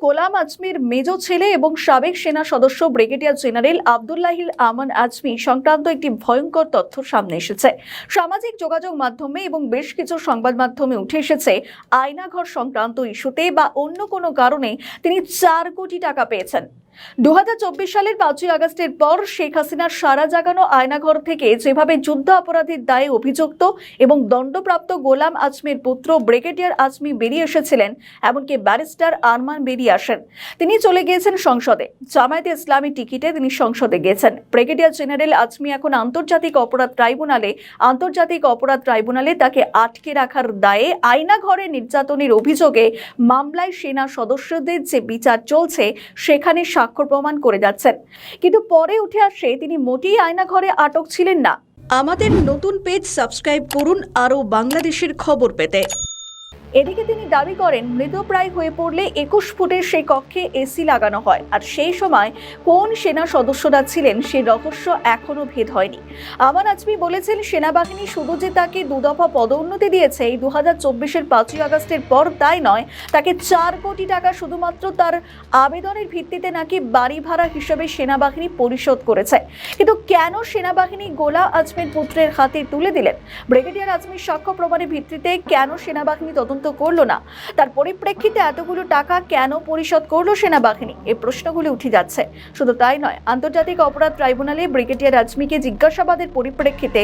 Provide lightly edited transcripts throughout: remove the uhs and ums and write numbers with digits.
গোলাম আজমির মেজ ছেলে এবং সাবেক সেনা সদস্য ব্রিগেডিয়ার জেনারেল আব্দুল্লাহিল আমান আজমি সংক্রান্ত একটি ভয়ঙ্কর তথ্য সামনে এসেছে। সামাজিক যোগাযোগ মাধ্যমে এবং বেশ কিছু সংবাদ মাধ্যমে উঠে এসেছে আয়নাঘর সংক্রান্ত ইস্যুতে বা অন্য কোনো কারণে তিনি 4 কোটি টাকা পেয়েছেন। 2024 সালের 5ই আগস্টের পর শেখ হাসিনার সারা জাগানো আয়নাঘর থেকে যেভাবে যুদ্ধ অপরাধীর দায়ে অভিযুক্ত এবং দণ্ডপ্রাপ্ত গোলাম আজমির পুত্র ব্রিগেডিয়ার আজমি বেরিয়ে এসেছিলেন, এমনকি ব্যারিস্টার আরমান বেরিয়ে আসেন। তিনি চলে গিয়েছেন সংসদে, জামায়াতে ইসলামী টিকিটে তিনি সংসদে গিয়েছেন। ব্রিগেডিয়ার জেনারেল আজমি এখন আন্তর্জাতিক অপরাধ ট্রাইব্যুনালে তাকে আটকে রাখার দায়ে আয়নাঘরে নির্যাতনের অভিযোগে মামলায় সেনা সদস্যদের যে বিচার চলছে সেখানে স্বাক্ষর প্রমাণ করে যাচ্ছেন, কিন্তু পরে উঠে আসে তিনি মোটেই আয়নাঘরে আটক ছিলেন না। আমাদের নতুন পেজ সাবস্ক্রাইব করুন আরও বাংলাদেশের খবর পেতে। এদিকে তিনি দাবি করেন মৃতপ্রায় হয়ে পড়লে 21 ফুটের সেই কক্ষে এসি লাগানো হয়, আর সেই সময় কোন সেনা সদস্যরা ছিলেন সে রহস্য এখনো ভেদ হয়নি। আমান আজমি বলেছেন সেনাবাহিনী শুধু যে তাকে 2 দফা পদোন্নতি দিয়েছে এই 2024-এর 5ই আগস্টের পর তাই নয়, তাকে 4 কোটি টাকা শুধুমাত্র তার আবেদনের ভিত্তিতে নাকি বাড়ি ভাড়া হিসেবে সেনাবাহিনী পরিশোধ করেছে। কিন্তু কেন সেনাবাহিনী গোলাম আজমির পুত্রের হাতে তুলে দিলেন? ব্রিগেডিয়ার আজমির সাক্ষ্য প্রমাণের ভিত্তিতে কেন সেনাবাহিনী তদন্ত করলো না? তার পরিপ্রেক্ষিতে এতগুলো টাকা কেন পরিশোধ করলো সেনাবাহিনী? এই প্রশ্নগুলো উঠে যাচ্ছে। শুধু তাই নয়, আন্তর্জাতিক অপরাধ ট্রাইব্যুনালে ব্রিগেডিয়ার আজমিকে জিজ্ঞাসাবাদের পরিপ্রেক্ষিতে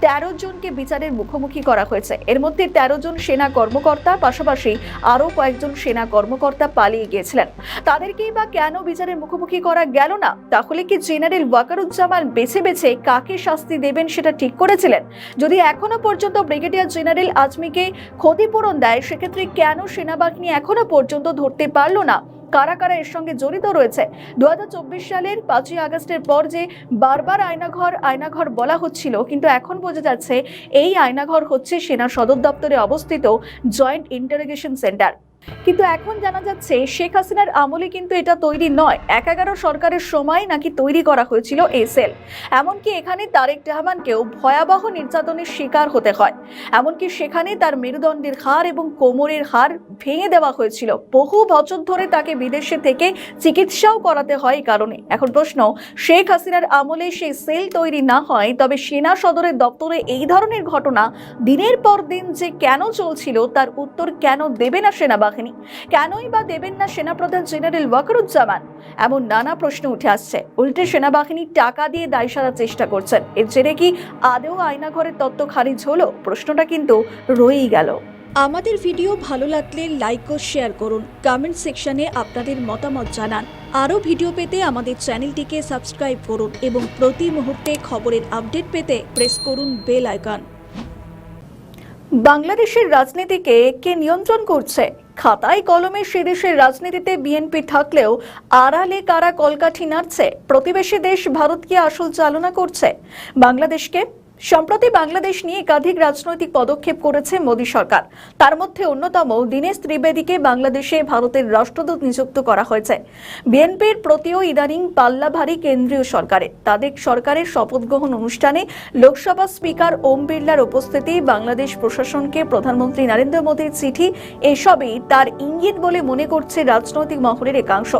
13 জনকে বিচারের মুখোমুখি করা হয়েছে। এর মধ্যে 13 জন সেনা কর্মকর্তা, পাশাপাশি আরও কয়েকজন সেনা কর্মকর্তা পালিয়ে গিয়েছিলেন। তাদেরকেই বা কেন বিচারের মুখোমুখি করা গেল না? তাহলে কি জেনারেল ওয়াকারুজ্জামান বেছে বেছে কাকে শাস্তি দেবেন সেটা ঠিক করেছিলেন? যদি এখনো পর্যন্ত ব্রিগেডিয়ার জেনারেল আজমিকে ক্ষতিপূরণ দেয়, সেক্ষেত্রে কেন সেনাবাহিনী এখনো পর্যন্ত ধরতে পারলো না কারা কারা এর সঙ্গে জড়িত রয়েছে? 2024 সালের 5ই আগস্টের পর যে বারবার আয়নাঘর বলা হচ্ছিল, কিন্তু এখন বোঝা যাচ্ছে এই আয়নাঘর হচ্ছে সেনা সদর দপ্তরে অবস্থিত জয়েন্ট ইন্টারোগেশন সেন্টার। কিন্তু এখন জানা যাচ্ছে শেখ হাসিনার আমলে কিন্তু এটা তৈরি নয়, 11 সরকারের সময় নাকি তৈরি করা হয়েছিল এই সেল। এমনকি এখানে তারেক রহমানকেও ভয়াবহ নির্যাতনের শিকার হতে হয়, এমনকি সেখানে তার মেরুদণ্ডের হাড় এবং কোমরের হাড় ভেঙে দেওয়া হয়েছিল। বহু বছর ধরে তাকে বিদেশে থেকে চিকিৎসাও করাতে হয় এই কারণে। এখন প্রশ্ন, শেখ হাসিনার আমলে সেই সেল তৈরি না হয়, তবে সেনা সদরের দপ্তরে এই ধরনের ঘটনা দিনের পর দিন যে কেন চলছিল তার উত্তর কেন দেবে না সেনাবাহিনী? কেনই বা দেবেন না সেনাপ্রধান জেনারেল ওয়াকারুজ্জামান? এমন নানা প্রশ্ন উঠে আসছে। উল্টে সেনাবাহিনী টাকা দিয়ে দায় সারার চেষ্টা করছেন। এর জেরে কি আদৌ আয়নাঘরের তত্ত্ব খারিজ হলো? প্রশ্নটা কিন্তু রয়েই গেল। আমাদের ভিডিও ভালো লাগলে লাইক ও শেয়ার করুন, কমেন্ট সেকশনে আপনাদের মতামত জানান। আরও ভিডিও পেতে আমাদের চ্যানেলটিকে সাবস্ক্রাইব করুন এবং প্রতি মুহূর্তে খবরের আপডেট পেতে প্রেস করুন বেল আইকন। বাংলাদেশের রাজনীতিকে কে নিয়ন্ত্রণ করছে? খাতায় কলমে সে দেশের রাজনীতিতে বিএনপি থাকলেও আড়ালে কারা কলকাঠি নাড়ছে? প্রতিবেশী দেশ ভারত কি আসল চালনা করছে বাংলাদেশকে? সম্প্রতি বাংলাদেশ নিয়ে একাধিক রাজনৈতিক পদক্ষেপ করেছে মোদী সরকার। তার মধ্যে অন্যতম দীনেশ ত্রিবেদীকে বাংলাদেশে ভারতের রাষ্ট্রদূত নিযুক্ত করা হয়েছে। বিএনপির প্রতিও ইদানিং পাল্লা ভারী কেন্দ্রীয় সরকারের। তাদের সরকারের শপথ গ্রহণ অনুষ্ঠানে লোকসভা স্পিকার ওম বিড়লার উপস্থিতি, বাংলাদেশ প্রশাসনকে প্রধানমন্ত্রী নরেন্দ্র মোদীর চিঠি, এসবই তার ইঙ্গিত বলে মনে করছে রাজনৈতিক মহলের একাংশ।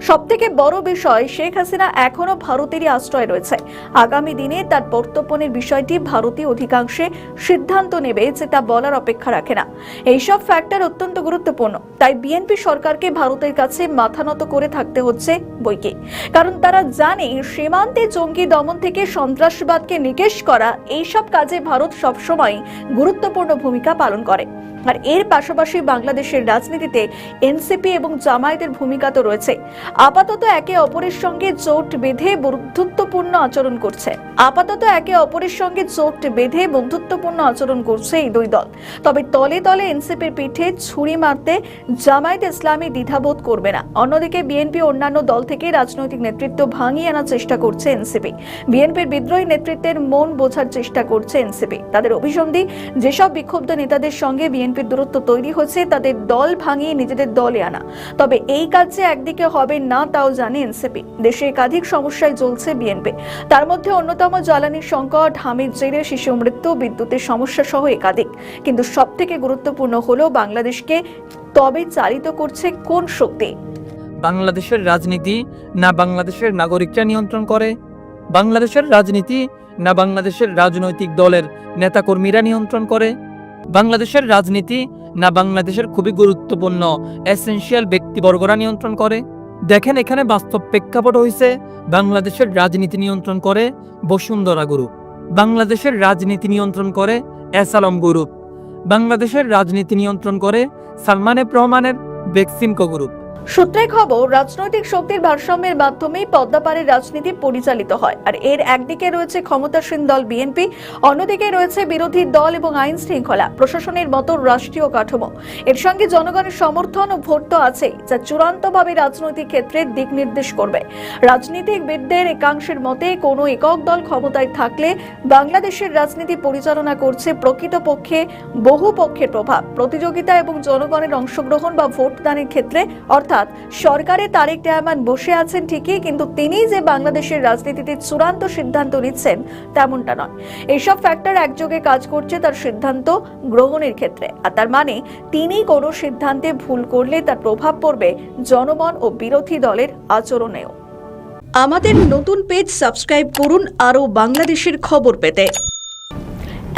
সবথেকে বড় বিষয়, শেখ হাসিনা এখনো ভারতেরই আশ্রয় রয়েছে। আগামী দিনে তার প্রত্যর্পণের বিষয় ভারতীয় অধিকাংশে সিদ্ধান্ত নেবে, যেটা বলার অপেক্ষা রাখে না। এইসব ফ্যাক্টর অত্যন্ত গুরুত্বপূর্ণ। তাই বিএনপি সরকারকে ভারতের কাছে মাথা নত করে থাকতে হচ্ছে বইকে। কারণ তারা জানে সীমান্তে জঙ্গি দমন থেকে সন্ত্রাসবাদকে নিকেশ করা, এইসব কাজে ভারত সবসময় গুরুত্বপূর্ণ ভূমিকা পালন করে। আর এর পাশাপাশি বাংলাদেশের রাজনীতিতে এনসিপি এবং জামায়াতের ভূমিকা তো রয়েছে। আপাতত একে অপরের সঙ্গে জোট বেঁধে বন্ধুত্বপূর্ণ আচরণ করছে এই দুই দল। তবে তলে তলে এনসিপির পিঠে ছুরি মারতে জামায়াতে ইসলামী দ্বিধাবোধ করবে না। অন্যদিকে বিএনপি অন্যান্য দল থেকে রাজনৈতিক নেতৃত্ব ভাঙিয়ে আনার চেষ্টা করছে এনসিপি। বিএনপির বিদ্রোহী নেতৃত্বের মন বোঝার চেষ্টা করছে এনসিপি। তাদের অভিসন্ধি, যেসব বিক্ষুব্ধ নেতাদের সঙ্গে বিএনপির দূরত্ব তৈরি হচ্ছে তাদের দল ভাঙিয়ে নিজেদের দলে আনা। তবে এই কাজ যে একদিকে হবে না তাও জানে এনসিপি। দেশে একাধিক সমস্যায় জ্বলছে বিএনপি। তার মধ্যে অন্যতম জ্বালানির সংকট, হামির জেরে শিশু মৃত্যু, বিদ্যুতের সমস্যা সহ একাধিক। কিন্তু সবথেকে গুরুত্বপূর্ণ হলো বাংলাদেশকে তবে চালিত করছে কোন শক্তি? বাংলাদেশের রাজনীতি না বাংলাদেশের নাগরিকরা নিয়ন্ত্রণ করে? বাংলাদেশের রাজনীতি না বাংলাদেশের রাজনৈতিক দলের নেতাকর্মীরা নিয়ন্ত্রণ করে? বাংলাদেশের রাজনীতি না বাংলাদেশের খুবই গুরুত্বপূর্ণ এসেনশিয়াল ব্যক্তিবর্গরা নিয়ন্ত্রণ করে? দেখেন, এখানে বাস্তব প্রেক্ষাপট হয়েছে বাংলাদেশের রাজনীতি নিয়ন্ত্রণ করে বসুন্ধরা গ্রুপ, বাংলাদেশের রাজনীতি নিয়ন্ত্রণ করে এসালম গ্রুপ, বাংলাদেশের রাজনীতি নিয়ন্ত্রণ করে সালমান এফ রহমানের বেক্সিমকো গ্রুপ। সূত্রে খবর, রাজনৈতিক শক্তির ভারসাম্যের মাধ্যমেই পদ্মাপাড়ের রাজনীতি পরিচালিত হয়। আর এর একদিকে রয়েছে ক্ষমতাসীন দল বিএনপি, অন্যদিকে রয়েছে বিরোধী দল এবং আইন শৃঙ্খলা প্রশাসনের মতো রাষ্ট্রীয় কাঠামো। এর সঙ্গে জনগণের সমর্থন ও ভোট তো আছেই, যা চূড়ান্তভাবে রাজনৈতিক ক্ষেত্রে দিক নির্দেশ করবে। রাজনীতিবিদদের একাংশের মতে কোনো একক দল ক্ষমতায় থাকলে বাংলাদেশের রাজনীতি পরিচালনা করছে প্রকৃতপক্ষে বহু পক্ষের প্রভাব, প্রতিযোগিতা এবং জনগণের অংশগ্রহণ বা ভোট দানের ক্ষেত্রে। অর্থাৎ সরকারে তারেক রহমান বসে আছেন ঠিকই, কিন্তু তিনি যে বাংলাদেশের রাজনীতিতে চূড়ান্ত সিদ্ধান্ত নিচ্ছেন তেমনটা নয়। এইসব ফ্যাক্টর একযোগে কাজ করছে তার সিদ্ধান্ত গ্রহণের ক্ষেত্রে। আর তার মানে তিনি কোনো সিদ্ধান্তে ভুল করলে তার প্রভাব পড়বে জনগণ ও বিরোধী দলের আচরণেও। আমাদের নতুন পেজ সাবস্ক্রাইব করুন আরও বাংলাদেশের খবর পেতে।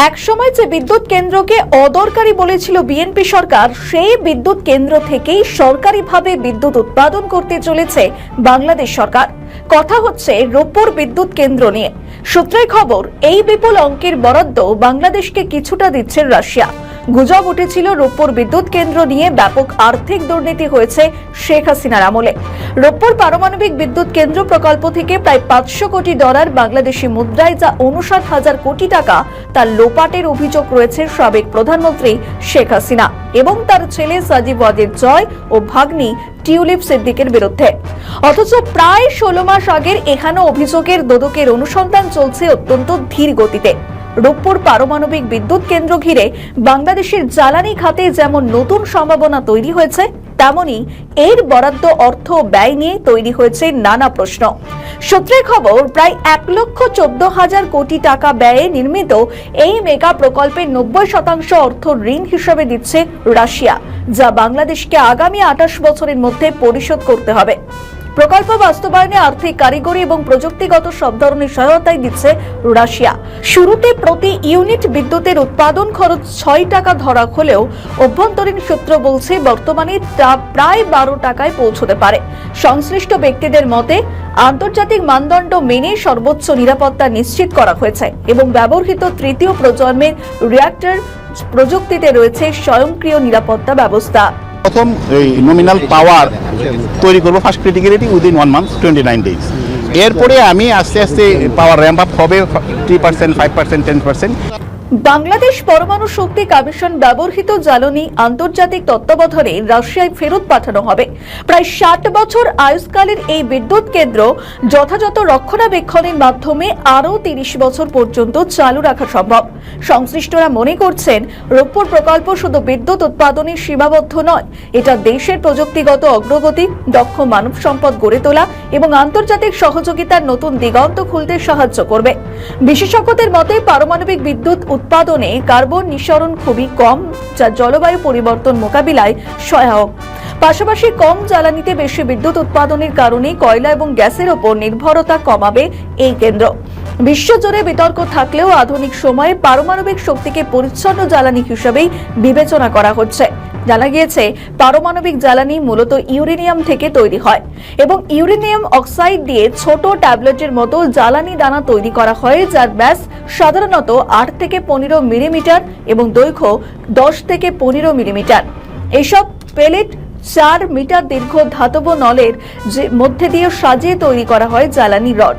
একসময় যে বিদ্যুৎ কেন্দ্রকে অদরকারি বলেছিল বিএনপি সরকার, সেই বিদ্যুৎ কেন্দ্র থেকেই সরকারিভাবে বিদ্যুৎ উৎপাদন করতে চলেছে বাংলাদেশ সরকার। কথা হচ্ছে রূপপুর বিদ্যুৎ কেন্দ্র নিয়ে। সূত্রে খবর, এই বিপুল অঙ্কের বরাদ্দ বাংলাদেশকে কিছুটা দিচ্ছে রাশিয়া। গুজব উঠেছিল রূপপুর বিদ্যুৎ কেন্দ্র নিয়ে ব্যাপক আর্থিক দুর্নীতি হয়েছে শেখ হাসিনার আমলে। রূপপুর পারমাণবিক বিদ্যুৎ কেন্দ্র প্রকল্প থেকে প্রায় $500 কোটি বাংলাদেশি মুদ্রায়, যা 59,000 কোটি টাকা, তার লোপাটের অভিযোগ রয়েছে সাবেক প্রধানমন্ত্রী শেখ হাসিনা এবং তার ছেলে সাজিব ওয়াজেদ জয় ও ভাগ্নি টিউলিপ সিদ্দিকের বিরুদ্ধে। অথচ প্রায় 16 মাস আগের এখানে অভিযোগের দোদকের অনুসন্ধান চলছে অত্যন্ত ধীর গতিতে। রূপপুর পারমাণবিক বিদ্যুৎ কেন্দ্র ঘিরে বাংলাদেশের জ্বালানি খাতে যেমন নতুন সম্ভাবনা তৈরি হয়েছে, তেমনি এর বরাদ্দ অর্থ ব্যয় নিয়ে তৈরি হয়েছে নানা প্রশ্ন। সূত্রে খবর, প্রায় 1,14,000 কোটি টাকা ব্যয়ে নির্মিত এই মেগা প্রকল্পের 90% অর্থ ঋণ হিসেবে দিচ্ছে রাশিয়া, যা বাংলাদেশকে আগামী 28 বছরের মধ্যে পরিশোধ করতে হবে। প্রকল্প বাস্তবায়নে আর্থিক, কারিগরি এবং প্রযুক্তিগত সব ধরনের সহায়তাই দিচ্ছে রাশিয়া। শুরুতে প্রতি ইউনিট বিদ্যুতের উৎপাদন খরচ 6 টাকা ধরা হলেও অভ্যন্তরীণ সূত্র বলছে বর্তমানে তা প্রায় 12 টাকায় পৌঁছতে পারে। সংশ্লিষ্ট ব্যক্তিদের মতে আন্তর্জাতিক মানদণ্ড মেনে সর্বোচ্চ নিরাপত্তা নিশ্চিত করা হয়েছে এবং ব্যবহৃত তৃতীয় প্রজন্মের রিঅ্যাক্টর প্রযুক্তিতে রয়েছে স্বয়ংক্রিয় নিরাপত্তা ব্যবস্থা। প্রথম এই নমিনাল পাওয়ার তৈরি করবো first criticality within 1 month 29 days. এরপরে আমি আস্তে আস্তে পাওয়ার র্যাম্প আপ হবে 3%, 5%, 10%। বাংলাদেশ পরমাণু শক্তি কমিশন ব্যবহৃত জ্বালানি আন্তর্জাতিক তত্ত্বাবধানে রাশিয়ায় ফেরত পাঠানো হবে। প্রায় 60 বছর আয়ুষ্কালের এই বিদ্যুৎ কেন্দ্র যথাযথ রক্ষণাবেক্ষণের মাধ্যমে আরও 30 বছর পর্যন্ত চালু রাখা সম্ভব। সংশ্লিষ্টরা মনে করছেন রূপপুর প্রকল্প শুধু বিদ্যুৎ উৎপাদনে সীমাবদ্ধ নয়, এটা দেশের প্রযুক্তিগত অগ্রগতি, দক্ষ মানব সম্পদ গড়ে তোলা এবং আন্তর্জাতিক সহযোগিতার নতুন দিগন্ত খুলতে সাহায্য করবে। বিশেষজ্ঞদের মতে পারমাণবিক বিদ্যুৎ উৎপাদনে কার্বন নিঃসরণ খুবই কম, যা জলবায়ু পরিবর্তন মোকাবিলায় সহায়ক। পাশাপাশি কম জ্বালানিতে বেশি বিদ্যুৎ উৎপাদনের কারণে কয়লা এবং গ্যাসের ওপর নির্ভরতা কমাবে এই কেন্দ্র। বিশ্বজুড়ে বিতর্ক থাকলেও আধুনিক সময়ে পারমাণবিক শক্তিকে পরিচ্ছন্ন জ্বালানি হিসেবেই বিবেচনা করা হচ্ছে। জানা গিয়েছে পারমাণবিক জ্বালানি মূলত ইউরেনিয়াম থেকে তৈরি হয় এবং ইউরেনিয়াম অক্সাইড দিয়ে ছোট ট্যাবলেটের মতো জ্বালানি দানা তৈরি করা হয়, যার ব্যাস সাধারণত 8 থেকে 15 মিলিমিটার এবং দৈর্ঘ্য 10 থেকে 15 মিলিমিটার। এসব পেলেট 4 মিটার দীর্ঘ ধাতব নলের মধ্যে দিয়ে সাজিয়ে তৈরি করা হয় জ্বালানি রড।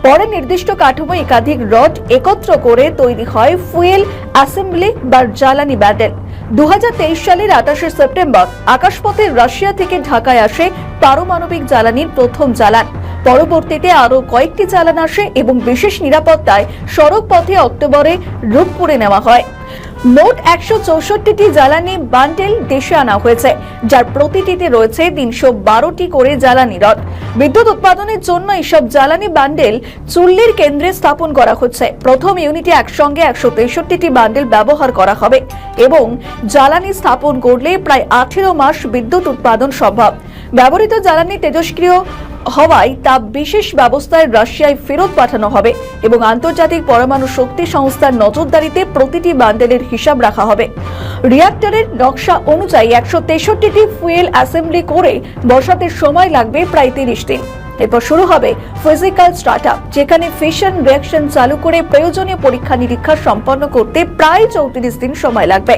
পরে নির্দিষ্ট কাঠামো একাধিক রড একত্র করে তৈরি হয় ফুয়েল অ্যাসেম্বলি বা জ্বালানি ব্যান্ডেল। 2023 সালের 28শে সেপ্টেম্বর আকাশপথে রাশিয়া থেকে ঢাকায় আসে পারমাণবিক জ্বালানির প্রথম চালান। পরবর্তীতে আরও কয়েকটি চালান আসে এবং বিশেষ নিরাপত্তায় সড়ক পথে অক্টোবরে রূপপুরে নেওয়া হয়। মোট 164টি জ্বালানি বান্ডেল দেশে আনা হয়েছে, যার প্রতিটিতে রয়েছে 312টি করে জ্বালানি রড। বিদ্যুৎ উৎপাদনের জন্য এসব জ্বালানি বান্ডেল চুল্লির কেন্দ্রে স্থাপন করা হচ্ছে। প্রথম ইউনিটে একসঙ্গে 163টি বান্ডেল ব্যবহার করা হবে এবং জ্বালানি স্থাপন করলে প্রায় 18 মাস বিদ্যুৎ উৎপাদন সম্ভব। ব্যবহৃত জ্বালানি তেজস্ক্রিয় হওয়ায় তা বিশেষ ব্যবস্থায় রাশিয়ায় ফেরত পাঠানো হবে এবং আন্তর্জাতিক পরমাণু শক্তি সংস্থার নজরদারিতে প্রতিটি বান্ডেলের হিসাব রাখা হবে। রিঅ্যাক্টরের নকশা অনুযায়ী 163টি ফুয়েল অ্যাসেম্বলি করে বসাতে সময় লাগবে প্রায় 30 দিন। এরপর শুরু হবে ফিজিক্যাল স্টার্টআপ, যেখানে ফিশন রিঅ্যাকশন চালু করে প্রয়োজনীয় পরীক্ষা নিরীক্ষা সম্পন্ন করতে প্রায় 34 দিন সময় লাগবে।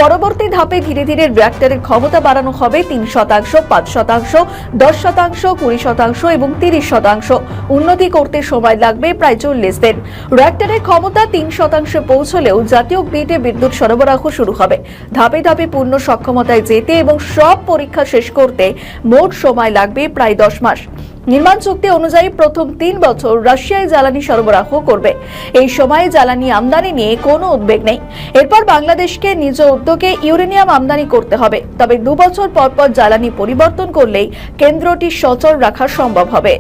পরবর্তী ধাপে ধীরে ধীরে রিঅ্যাক্টরের ক্ষমতা বাড়ানো হবে 3%, 5%, 10%, 20% এবং 30%। উন্নতি করতে সময় লাগবে প্রায় 40 দিন। রিঅ্যাক্টরের ক্ষমতা 3% পৌঁছলেও জাতীয় গ্রিডে বিদ্যুৎ সরবরাহ শুরু হবে। ধাপে ধাপে পূর্ণ সক্ষমতায় যেতে এবং সব পরীক্ষা শেষ করতে মোট সময় লাগবে প্রায় 10 মাস। নির্মাণ চুক্তি অনুযায়ী প্রথম 3 বছর রাশিয়ায় জ্বালানি সরবরাহ করবে। এই সময়ে জ্বালানি আমদানি নিয়ে কোনো উদ্বেগ নেই। এরপর বাংলাদেশকে নিজ উদ্যোগে ইউরেনিয়াম আমদানি করতে হবে। তবে 2 বছর পর পর জ্বালানি পরিবর্তন করলেই কেন্দ্রটি সচল রাখা সম্ভব হবে।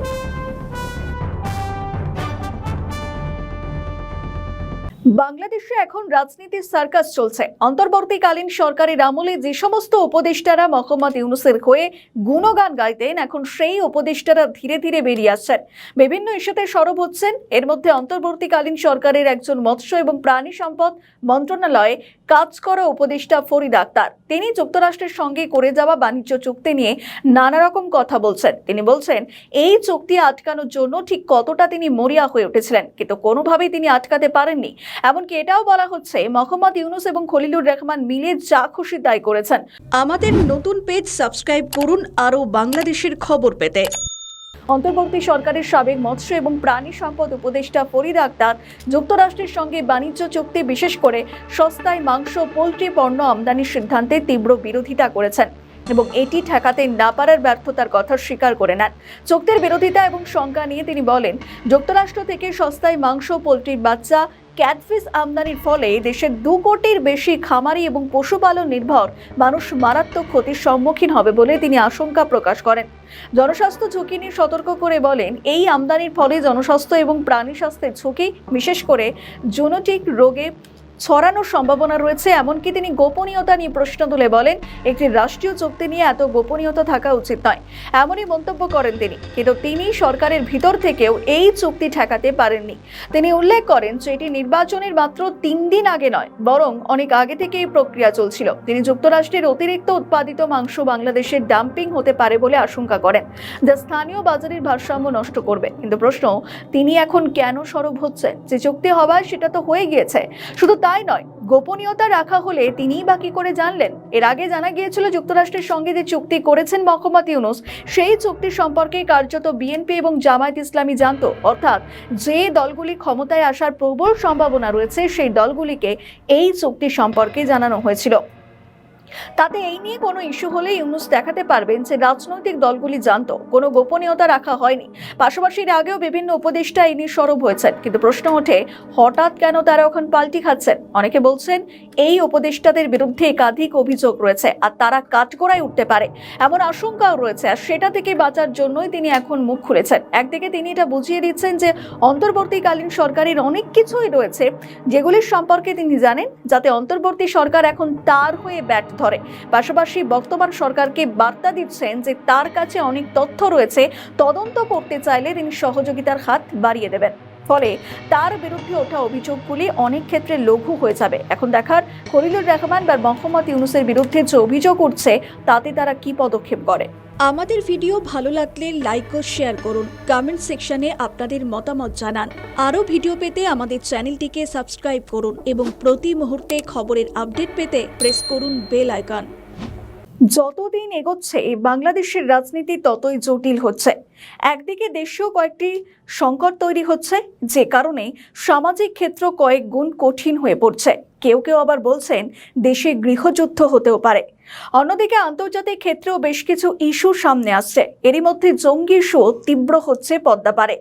বাংলাদেশে এখন রাজনীতির সার্কাস চলছে। অন্তর্বর্তীকালীন সরকারের আমলে যে সমস্ত উপদেষ্টারা মোহাম্মদ ইউনূসের হয়ে গুণগান গাইতেন, এখন সেই উপদেষ্টারা ধীরে ধীরে বেরিয়ে আসছেন, বিভিন্ন ইস্যুতে সরব হচ্ছেন। এর মধ্যে অন্তর্বর্তীকালীন সরকারের একজন মৎস্য এবং প্রাণী সম্পদ মন্ত্রণালয়ে কাজ করা উপদেষ্টা ফরিদ আক্তার, তিনি যুক্তরাষ্ট্রের সঙ্গে করে যাওয়া বাণিজ্য চুক্তি নিয়ে নানা রকম কথা বলছেন। তিনি বলছেন এই চুক্তি আটকানোর জন্য ঠিক কতটা তিনি মরিয়া হয়ে উঠেছিলেন, কিন্তু কোনোভাবেই তিনি আটকাতে পারেননি। এমনকি এটাও বলা হচ্ছে মোহাম্মদ ইউনূস এবং খলিলুর রহমান মিলে যা খুশি তাই করেছেন। আমাদের নতুন পেজ সাবস্ক্রাইব করুন আরও বাংলাদেশের খবর পেতে। অন্তর্বর্তী সরকারের সাবেক মৎস্য এবং প্রাণী সম্পদ উপদেষ্টা ফরিদ আক্তার যুক্তরাষ্ট্রের সঙ্গে বাণিজ্য চুক্তি, বিশেষ করে সস্তায় মাংস পোল্ট্রি পণ্য আমদানির সিদ্ধান্তে তীব্র বিরোধিতা করেছেন এবং এটি ঠেকাতে না পারার ব্যর্থতার কথা স্বীকার করে নেন। চুক্তির বিরোধিতা এবং শঙ্কা নিয়ে তিনি বলেন, যুক্তরাষ্ট্র থেকে সস্তায় মাংস পোল্ট্রির বাচ্চা ক্যাটফিশ আমদানির ফলে দেশের 2 কোটির বেশি খামারি এবং পশুপালন নির্ভর মানুষ মারাত্মক ক্ষতির সম্মুখীন হবে বলে তিনি আশঙ্কা প্রকাশ করেন। জনস্বাস্থ্য ঝুঁকি নিয়ে সতর্ক করে বলেন, এই আমদানির ফলে জনস্বাস্থ্য এবং প্রাণী স্বাস্থ্যের ঝুঁকি, বিশেষ করে জুনোটিক রোগে ছড়ানোর সম্ভাবনা রয়েছে। এমনকি তিনি গোপনীয়তা নিয়ে প্রশ্ন তুলে বলেন, একটি রাষ্ট্রীয় চুক্তি নিয়ে এত গোপনীয়তা থাকা উচিত নয়, এমনই মন্তব্য করেন তিনি। কিন্তু তিনি সরকারের ভিতর থেকেও এই চুক্তি ঠেকাতে পারেননি। তিনি উল্লেখ করেন যে এটি নির্বাচনের মাত্র 3 দিন আগে নয়, বরং অনেক আগে থেকে এই প্রক্রিয়া চলছিল। তিনি যুক্তরাষ্ট্রের অতিরিক্ত উৎপাদিত মাংস বাংলাদেশের ডাম্পিং হতে পারে বলে আশঙ্কা করেন, যা স্থানীয় বাজারের ভারসাম্য নষ্ট করবে। কিন্তু প্রশ্ন, তিনি এখন কেন সরব হচ্ছেন? যে চুক্তি হবার সেটা তো হয়ে গিয়েছে। শুধু তাই নয়, গোপনীয়তা রাখা হলে তিনিই বা কি করে জানলেন? এর আগে জানা গিয়েছিল যুক্তরাষ্ট্রের সঙ্গে যে চুক্তি করেছেন মোহাম্মদ ইউনূস, সেই চুক্তি সম্পর্কে কার্যত বিএনপি এবং জামায়াত ইসলামী জানত। অর্থাৎ যে দলগুলি ক্ষমতায় আসার প্রবল সম্ভাবনা রয়েছে, সেই দলগুলিকে এই চুক্তি সম্পর্কে জানানো হয়েছিল। তাতে এই নিয়ে কোনো ইস্যু হলে ইউনূস দেখাতে পারবেন যে রাজনৈতিক দলগুলি জানতো, কোনো গোপনীয়তা রাখা হয়নি। পাশাপাশি এর আগেও বিভিন্ন উপদেষ্টা এই নিয়ে সরব হয়েছেন। কিন্তু প্রশ্ন ওঠে, হঠাৎ কেন তারা এখন পাল্টি খাচ্ছেন? অনেকে বলছেন এই উপদেষ্টাদের বিরুদ্ধে একাধিক অভিযোগ রয়েছে আর তারা কাঠগড়ায় উঠতে পারে, এমন আশঙ্কাও রয়েছে। আর সেটা থেকে বাঁচার জন্যই তিনি এখন মুখ খুলেছেন। একদিকে তিনি এটা বুঝিয়ে দিচ্ছেন যে অন্তর্বর্তীকালীন সরকারের অনেক কিছুই রয়েছে যেগুলির সম্পর্কে তিনি জানেন, যাতে অন্তর্বর্তী সরকার এখন তার হয়ে ব্যাট ধরে। পাশাপাশি বর্তমান সরকারকে বার্তা দিচ্ছেন যে তার কাছে অনেক তথ্য রয়েছে, তদন্ত করতে চাইলে তিনি সহযোগিতার হাত বাড়িয়ে দেবেন। ফলে তার বিরুদ্ধে ওঠা অভিযোগগুলি অনেক ক্ষেত্রে লঘু হয়ে যাবে। এখন দেখার খলিলুর রহমান বা মোহাম্মদ ইউনূসের বিরুদ্ধে যে অভিযোগ উঠছে, তাতে তারা কি পদক্ষেপ করে। আমাদের ভিডিও ভালো লাগলে লাইক ও শেয়ার করুন, কমেন্ট সেকশনে আপনাদের মতামত জানান। আরও ভিডিও পেতে আমাদের চ্যানেলটিকে সাবস্ক্রাইব করুন এবং প্রতি মুহূর্তে খবরের আপডেট পেতে প্রেস করুন বেল আইকন। যতদিন এগোচ্ছে বাংলাদেশের রাজনীতি ততই জটিল হচ্ছে। একদিকে দেশেও কয়েকটি সংকট তৈরি হচ্ছে, যে কারণে সামাজিক ক্ষেত্র কয়েক গুণ কঠিন হয়ে পড়ছে। কেউ কেউ আবার বলছেন দেশে গৃহযুদ্ধ হতেও পারে। অন্যদিকে আন্তর্জাতিক ক্ষেত্রেও বেশ কিছু ইস্যু সামনে আসছে। এরই মধ্যে জঙ্গি ইস্যু তীব্র হচ্ছে পদ্মাপাড়ে।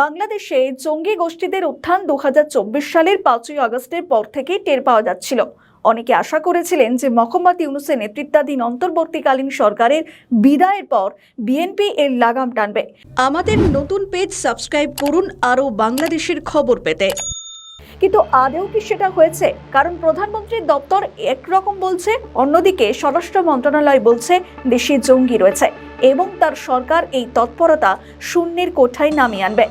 বাংলাদেশে জঙ্গি গোষ্ঠীদের উত্থান 2024 সালের 5ই আগস্টের পর থেকেই টের পাওয়া যাচ্ছিল। অনেকে আশা করেছিলেন যে মোহাম্মদ ইউনূসের নেতৃত্বাধীন অন্তর্বর্তীকালীন সরকারের বিদায়ের পর বিএনপি এর লাগাম টানবে। আমাদের নতুন পেজ সাবস্ক্রাইব করুন আরও বাংলাদেশের খবর পেতে। কিন্তু আদৌ কি সেটা হয়েছে? কারণ প্রধানমন্ত্রীর দপ্তর একরকম বলছে, অন্যদিকে স্বরাষ্ট্র মন্ত্রণালয় বলছে দেশে জঙ্গি রয়েছে। এবং তার সরকার এই তৎপরতা শূন্যের কোঠায় নামিয়ে আনবে।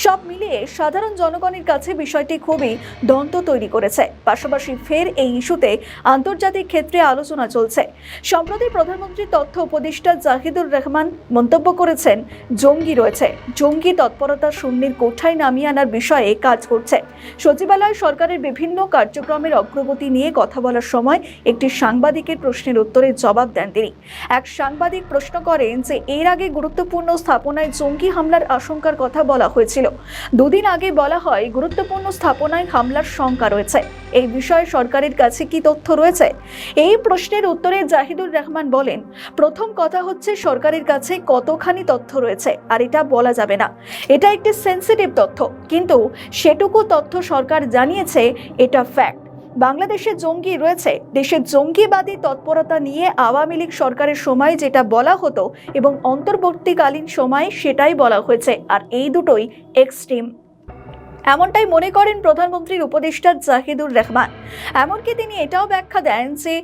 সব মিলিয়ে সাধারণ জনগণের কাছে বিষয়টি খুবই দ্বন্দ্ব তৈরি করেছে। পাশাপাশি ফের এই ইস্যুতে আন্তর্জাতিক ক্ষেত্রে আলোচনা চলছে। সম্প্রতি প্রধানমন্ত্রীর তথ্য উপদেষ্টা জাহিদুর রহমান মন্তব্য করেছেন, জঙ্গি রয়েছে, জঙ্গি তৎপরতা শূন্যের কোঠায় নামিয়ে আনার বিষয়ে কাজ করছে। সচিবালয় সরকারের বিভিন্ন কার্যক্রমের অগ্রগতি নিয়ে কথা বলার সময় একটি সাংবাদিকের প্রশ্নের উত্তরে জবাব দেন তিনি। এক সাংবাদিক প্রশ্ন করেন যে এর আগে গুরুত্বপূর্ণ স্থাপনায় জঙ্গি হামলার আশঙ্কার কথা বলা হয়েছিল। দুদিন আগে বলা হয় গুরুত্বপূর্ণ স্থাপনায় হামলার শঙ্কা রয়েছে। এই বিষয়ে সরকারের কাছে কি তথ্য রয়েছে? এই প্রশ্নের উত্তরে জাহিদুর রহমান বলেন, প্রথম কথা হচ্ছে সরকারের কাছে কতখানি তথ্য রয়েছে আর এটা বলা যাবে না। এটা একটি সেনসিটিভ তথ্য, কিন্তু সেটুকু তথ্য সরকার জানিয়েছে, এটা ফ্যাক্ট। বাংলাদেশে জঙ্গি রয়েছে। দেশে জঙ্গিবাদী তৎপরতা নিয়ে আওয়ামী লীগ সরকারের সময় যেটা বলা হতো এবং অন্তর্বর্তীকালীন সময়ে সেটাই বলা হয়েছে, আর এই দুটোই এক্সট্রিম। এমনটাই মনে করেন প্রধানমন্ত্রীর উপদেষ্টা জাহিদুর রহমান। এমনকি তিনি এটাও ব্যাখ্যা দেন যে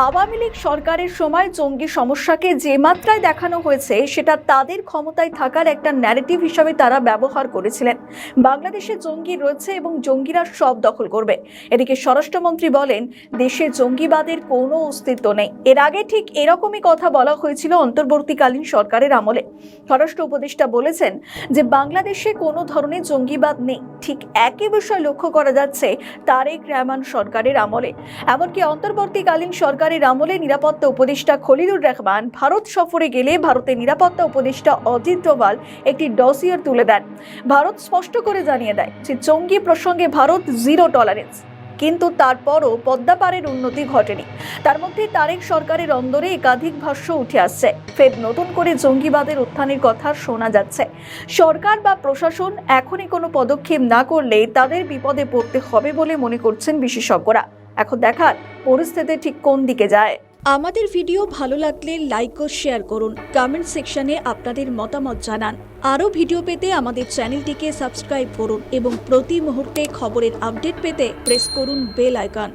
আওয়ামী লীগ সরকারের সময় জঙ্গি সমস্যাকে যে মাত্রায় দেখানো হয়েছে সেটা তাদের ক্ষমতায় থাকার একটা ন্যারেটিভ হিসাবে তারা ব্যবহার করেছিলেন। বাংলাদেশে জঙ্গি রয়েছে এবং জঙ্গিরা সব দখল করবে। এদিকে স্বরাষ্ট্রমন্ত্রী বলেন, দেশে জঙ্গিবাদের কোনো অস্তিত্ব নেই। এর আগে ঠিক এরকমই কথা বলা হয়েছিল অন্তর্বর্তীকালীন সরকারের আমলে। স্বরাষ্ট্র উপদেষ্টা বলেছেন যে বাংলাদেশে কোনো ধরনের জঙ্গিবাদ নেই। ঠিক একই বিষয় লক্ষ্য করা যাচ্ছে তারেক রহমান সরকারের আমলে। এমনকি অন্তর্বর্তীকালীন সরকারের আমলে নিরাপত্তা উপদেষ্টা খলিলুর রহমান ভারত সফরে গেলে ভারতের নিরাপত্তা উপদেষ্টা অজিত ডোভাল একটি ডসিয়ার তুলে দেন। ভারত স্পষ্ট করে জানিয়ে দেয় যে জঙ্গি প্রসঙ্গে ভারত জিরো টলারেন্স। কিন্তু তারপরও পদ্মাপাড়ের উন্নতি ঘটেনি। তার মধ্যে তারেক সরকারের অন্দরে একাধিক ভাষ্য উঠে আসছে। ফের নতুন করে জঙ্গিবাদের উত্থানের কথা শোনা যাচ্ছে। সরকার বা প্রশাসন এখনই কোনো পদক্ষেপ না করলে তাদের বিপদে পড়তে হবে বলে মনে করছেন বিশেষজ্ঞরা। এখন দেখার পরিস্থিতি ঠিক কোন দিকে যায়। আমাদের ভিডিও ভালো লাগলে লাইক ও শেয়ার করুন। কমেন্ট সেকশনে আপনাদের মতামত জানান। আরও ভিডিও পেতে আমাদের চ্যানেলটিকে সাবস্ক্রাইব করুন এবং প্রতি মুহূর্তে খবরের আপডেট পেতে প্রেস করুন বেল আইকন।